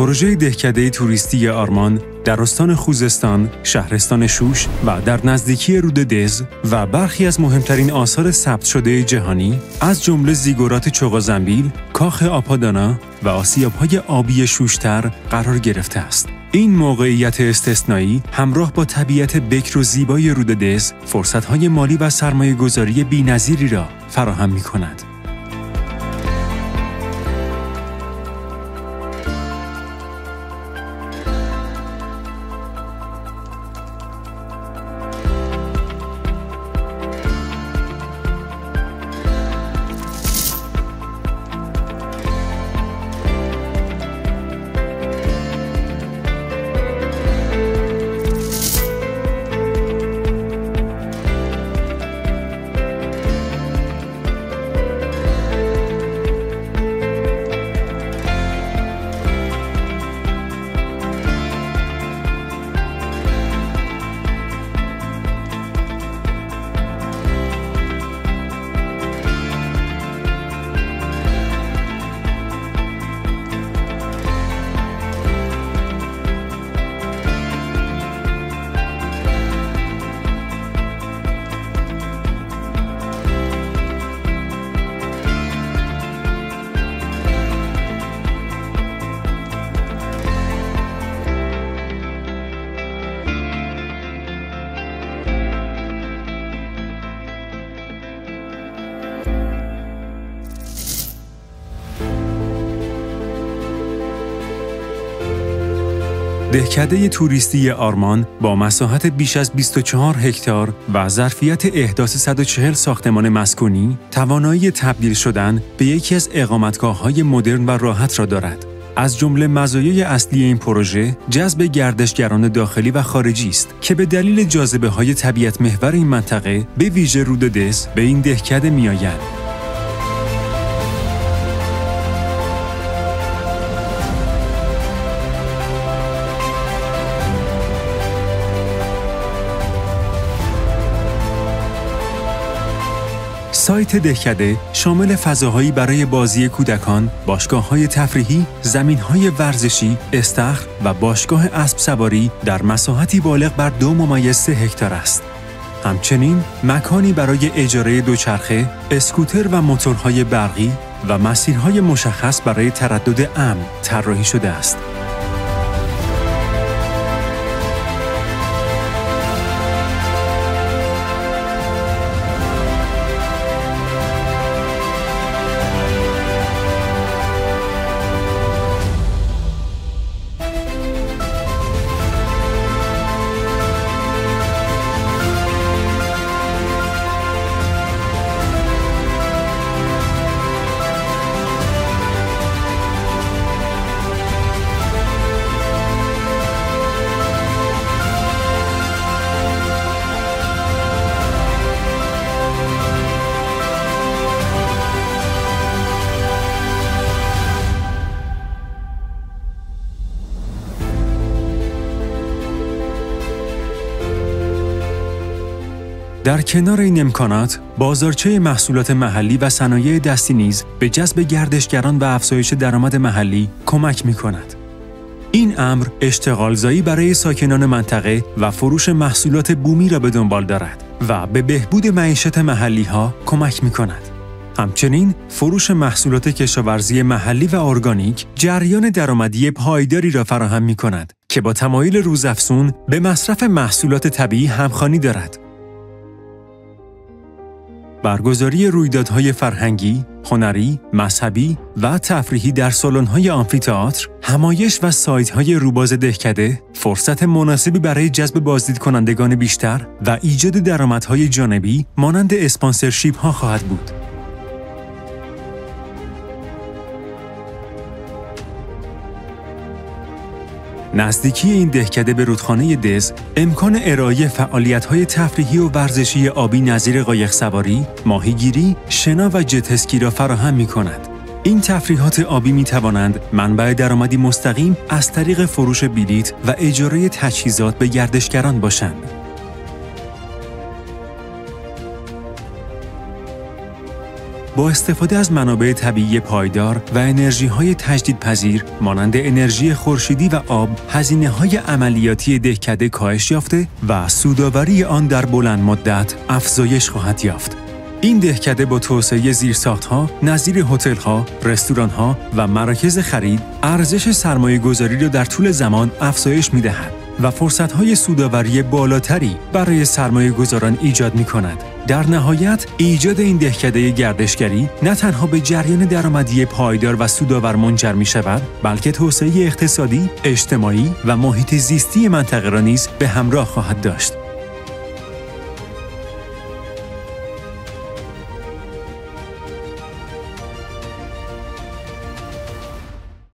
پروژه دهکده توریستی آرمان در استان خوزستان، شهرستان شوش و در نزدیکی رود دز و برخی از مهمترین آثار ثبت شده جهانی از جمله زیگورات چوغازنبیل، کاخ آپادانا و آسیاب‌های آبی شوشتر قرار گرفته است. این موقعیت استثنایی همراه با طبیعت بکر و زیبای رود دز فرصت‌های مالی و سرمایه‌گذاری بی‌نظیری را فراهم می‌کند. دهکده توریستی آرمان با مساحت بیش از 24 هکتار و ظرفیت احداث 140 ساختمان مسکونی، توانایی تبدیل شدن به یکی از اقامتگاه‌های مدرن و راحت را دارد. از جمله مزایای اصلی این پروژه، جذب گردشگران داخلی و خارجی است که به دلیل جاذبه‌های طبیعت محور این منطقه، به ویژه رود دز، به این دهکده می‌آیند. سایت دهکده شامل فضاهایی برای بازی کودکان، باشگاه‌های تفریحی، زمین‌های ورزشی، استخر و باشگاه اسب سواری در مساحتی بالغ بر 2.3 هکتار است. همچنین مکانی برای اجاره دوچرخه، اسکوتر و موتورهای برقی و مسیرهای مشخص برای تردد امن طراحی شده است. در کنار این امکانات، بازارچه محصولات محلی و صنایع دستی نیز به جذب گردشگران و افزایش درآمد محلی کمک می‌کند. این امر اشتغالزایی برای ساکنان منطقه و فروش محصولات بومی را به دنبال دارد و به بهبود معیشت محلی‌ها کمک می‌کند. همچنین فروش محصولات کشاورزی محلی و ارگانیک جریان درآمدی پایداری را فراهم می‌کند که با تمایل روزافزون به مصرف محصولات طبیعی همخوانی دارد. برگزاری رویدادهای فرهنگی، هنری، مذهبی و تفریحی در سالن‌های آمفی‌تئاتر، همایش و سایت‌های روباز دهکده فرصت مناسبی برای جذب بازدید کنندگان بیشتر و ایجاد درآمدهای جانبی مانند اسپانسرشیپ‌ها خواهد بود. نزدیکی این دهکده به رودخانه دز امکان ارائه فعالیت‌های تفریحی و ورزشی آبی نظیر قایق‌سواری، ماهیگیری، شنا و جت اسکی را فراهم می‌کند. این تفریحات آبی می‌توانند منبع درآمدی مستقیم از طریق فروش بلیط و اجاره تجهیزات به گردشگران باشند. با استفاده از منابع طبیعی پایدار و انرژی‌های تجدیدپذیر مانند انرژی خورشیدی و آب، هزینه‌های عملیاتی دهکده کاهش یافته و سودآوری آن در بلند مدت افزایش خواهد یافت. این دهکده با توسعه زیرساخت‌ها نظیر هتل‌ها، رستوران‌ها و مراکز خرید، ارزش سرمایه‌گذاری را در طول زمان افزایش می‌دهد و فرصت‌های سودآوری بالاتری برای سرمایه‌گذاران ایجاد می‌کند. در نهایت، ایجاد این دهکده گردشگری نه تنها به جریان درآمدی پایدار و سودآور منجر می‌شود، بلکه توسعه اقتصادی، اجتماعی و محیط زیستی منطقه را نیز به همراه خواهد داشت.